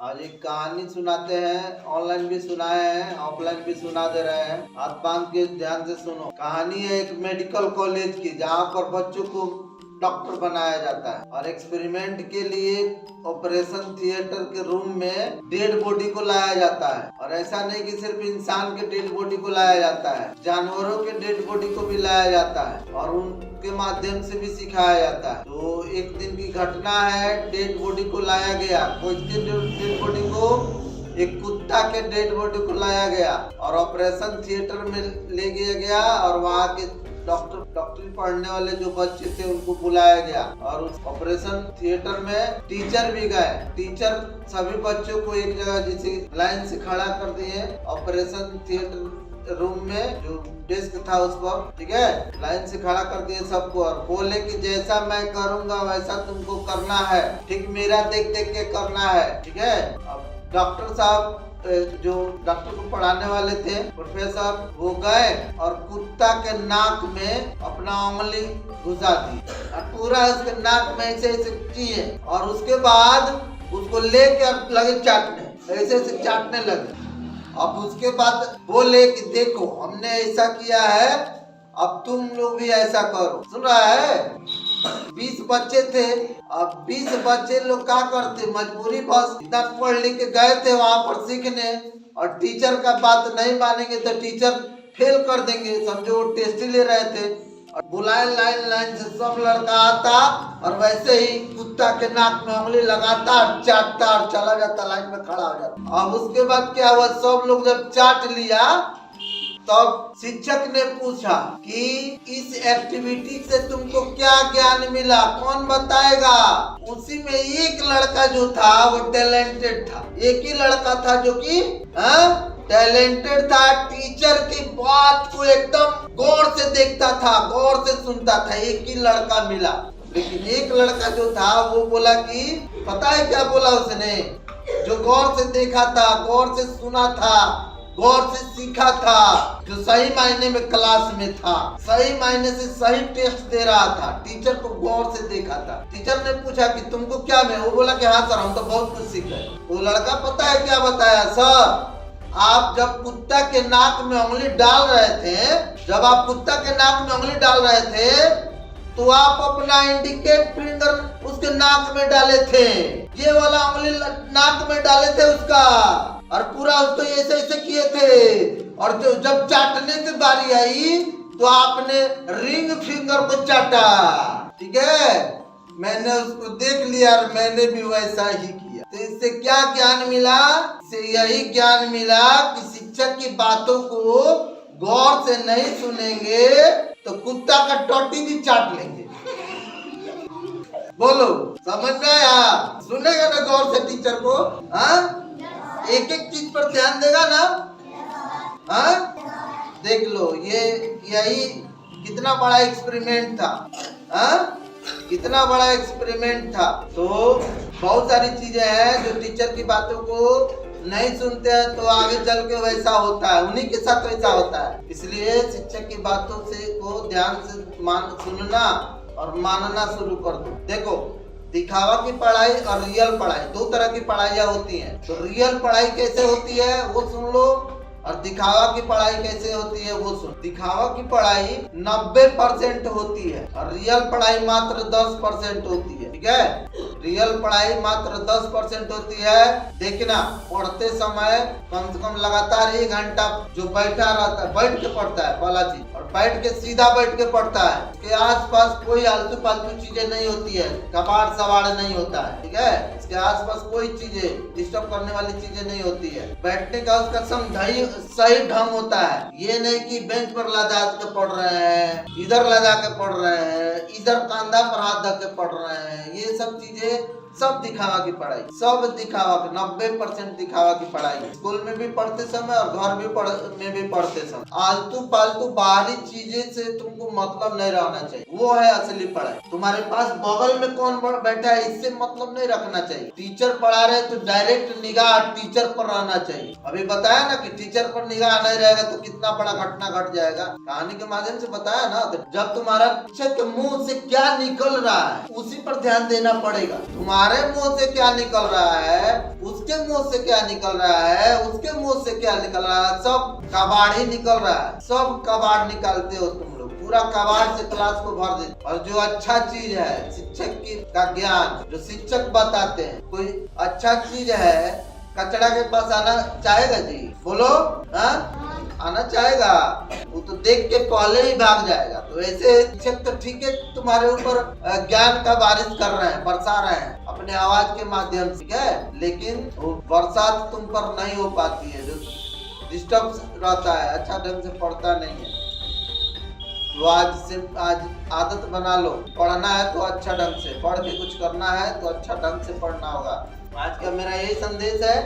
आज एक कहानी सुनाते हैं, ऑनलाइन भी सुनाए हैं, ऑफलाइन भी सुना दे रहे हैं। हाथ बांध के ध्यान से सुनो। कहानी है एक मेडिकल कॉलेज की, जहाँ पर बच्चों को डॉक्टर बनाया जाता है और एक्सपेरिमेंट के लिए ऑपरेशन थिएटर के रूम में डेड बॉडी को लाया जाता है। और ऐसा नहीं कि सिर्फ इंसान के डेड बॉडी को लाया जाता है, जानवरों के डेड बॉडी को भी लाया जाता है और उनके माध्यम से भी सिखाया जाता है। तो एक दिन की घटना है, डेड बॉडी को लाया गया। कुछ दिन डेड बॉडी को एक कुत्ता के डेड बॉडी को लाया गया और ऑपरेशन थिएटर में ले गया गया और वहाँ के डॉक्टरी पढ़ने वाले जो बच्चे थे उनको बुलाया गया और उस ऑपरेशन थिएटर में टीचर भी गए। टीचर सभी बच्चों को एक जगह जैसे लाइन से खड़ा कर दिए ऑपरेशन थिएटर रूम में, जो डेस्क था उस पर, ठीक है, लाइन से खड़ा कर दिए सबको और बोले कि जैसा मैं करूंगा वैसा तुमको करना है, ठीक मेरा देख देख के करना है, ठीक है। अब डॉक्टर साहब जो डॉक्टर को पढ़ाने वाले थे, प्रोफेसर, वो गए और कुत्ता के नाक में अपना उंगली घुसा दी और पूरा उसके नाक में ऐसे ऐसे किए और उसके बाद उसको लेकर लगे चाटने, ऐसे ऐसे चाटने लगे। अब उसके बाद बोले कि देखो हमने ऐसा किया है, अब तुम लोग भी ऐसा करो। सुन रहा है? 20 बच्चे थे। अब 20 बच्चे लोग क्या करते, मजबूरी बस इतना पढ़ लिख के गए थे वहां पर सीखने और टीचर का बात नहीं मानेंगे तो टीचर फेल कर देंगे, समझो वो टेस्ट ले रहे थे। और बुलाए लाइन लाइन से सब लड़का आता और वैसे ही कुत्ता के नाक में उंगली लगाता और चाटता और चला जाता, लाइन में खड़ा हो जाता। अब उसके बाद क्या हुआ, सब लोग जब चाट लिया तब शिक्षक ने पूछा कि इस एक्टिविटी से तुमको क्या ज्ञान मिला, कौन बताएगा। उसी में एक लड़का जो था वो टैलेंटेड था, एक ही लड़का था जो कि टैलेंटेड था। टीचर की बात को एकदम गौर से देखता था, गौर से सुनता था, एक ही लड़का मिला। लेकिन एक लड़का जो था वो बोला कि पता है क्या बोला उसने, जो गौर से देखा था, गौर से सुना था, गौर से सीखा था, जो सही मायने में क्लास में था, सही मायने से सही टेस्ट दे रहा था, टीचर को गौर से देखा था। टीचर ने पूछा कि तुमको क्या मिला, वो बोला कि हाँ सर हम तो बहुत कुछ सीख गए। वो लड़का पता है क्या बताया, सर आप जब कुत्ता के नाक में उंगली डाल रहे थे, जब आप कुत्ता के नाक में उंगली डाल रहे थे तो आप अपना इंडिकेट फिंगर उसके नाक में डाले थे, ये वाला उंगली नाक में डाले थे उसका और पूरा उसको ऐसे ऐसे किए थे। और जो जब चाटने की बारी आई तो आपने रिंग फिंगर को चाटा, ठीक है। मैंने उसको देख लिया और मैंने भी वैसा ही किया। तो इससे क्या ज्ञान मिला, इससे यही ज्ञान मिला कि शिक्षक की बातों को गौर से नहीं सुनेंगे तो कुत्ता का टोटी भी चाट लेंगे। बोलो समझ में आया? सुनेगा ना गौर से टीचर को? हाँ, एक एक चीज पर ध्यान देगा ना? हाँ, देख लो, ये यही कितना बड़ा एक्सपेरिमेंट था। हाँ, कितना बड़ा एक्सपेरिमेंट था। तो बहुत सारी चीजें हैं जो टीचर की बातों को नहीं सुनते हैं तो आगे चल के वैसा होता है, उन्हीं के साथ वैसा होता है। इसलिए शिक्षक की बातों से को ध्यान से सुनना और मानना शुरू कर दो। देखो, दिखावा की पढ़ाई और रियल पढ़ाई, दो तरह की पढ़ाइयाँ होती हैं। तो रियल पढ़ाई कैसे होती है वो सुन लो और दिखावा की पढ़ाई कैसे होती है वो सुन। दिखावा की पढ़ाई 90% होती है और रियल पढ़ाई मात्र 10% होती है, ठीक है। रियल पढ़ाई मात्र 10% होती है। देखना, पढ़ते समय कम से कम लगातार 1 घंटा जो बैठा रहता है, बैठ के पढ़ता है पहला चीज, और बैठ के सीधा बैठ के पढ़ता है। इसके आसपास कोई आलतू फालतू चीजें नहीं होती है, कबाड़ सवाड़ नहीं होता है, ठीक है। इसके आसपास कोई चीजें डिस्टर्ब करने वाली चीजें नहीं होती है। बैठने का उसका सही ढंग होता है, ये नहीं कि बेंच पर लगा के पढ़ रहे हैं, इधर लगा के पढ़ रहे हैं, इधर कंधा पर हाथ रख के पढ़ रहे हैं। ये सब चीजें सब दिखावा की पढ़ाई, सब दिखावा की, 90% दिखावा की पढ़ाई। स्कूल में भी पढ़ते समय और घर में भी पढ़ते समय आलतू पालतू बाहरी चीजें से तुमको मतलब नहीं रहना चाहिए, वो है असली पढ़ाई। तुम्हारे पास बगल में कौन बैठा है इससे मतलब नहीं रखना चाहिए। टीचर पढ़ा रहे तो डायरेक्ट निगाह टीचर पर रहना चाहिए। अभी बताया ना कि टीचर पर निगाह नहीं रहेगा तो कितना बड़ा घटना घट जाएगा, कहानी के माध्यम से बताया ना। तो जब तुम्हारा टीचर के मुंह से क्या निकल रहा है उसी पर ध्यान देना पड़ेगा। तुम्हारा तुम्हारे मुंह से क्या निकल रहा है, उसके मुंह से क्या निकल रहा है, उसके मुंह से क्या निकल रहा है, सब कबाड़ ही निकल रहा है। सब कबाड़ निकालते हो तुम लोग, पूरा कबाड़ से क्लास को भर देते। और जो अच्छा चीज है शिक्षक की का ज्ञान, जो शिक्षक बताते हैं, कोई अच्छा चीज है, कचरा के पास आना चाहेगा जी? बोलो, हाँ आना चाहेगा? वो तो देख के पहले ही भाग जाएगा। तो ऐसे शिक्षक तो ठीक है तुम्हारे ऊपर ज्ञान का बारिश कर रहे हैं, बरसा रहे हैं अपने आवाज के माध्यम से, ठीक है, लेकिन वो बरसात तुम पर नहीं हो पाती है। जो डिस्टर्ब रहता है, अच्छा ढंग से पढ़ता नहीं है, तो आज आदत बना लो। पढ़ना है तो अच्छा ढंग से पढ़ के कुछ करना है, तो अच्छा ढंग से पढ़ना होगा। आज का मेरा यही संदेश है।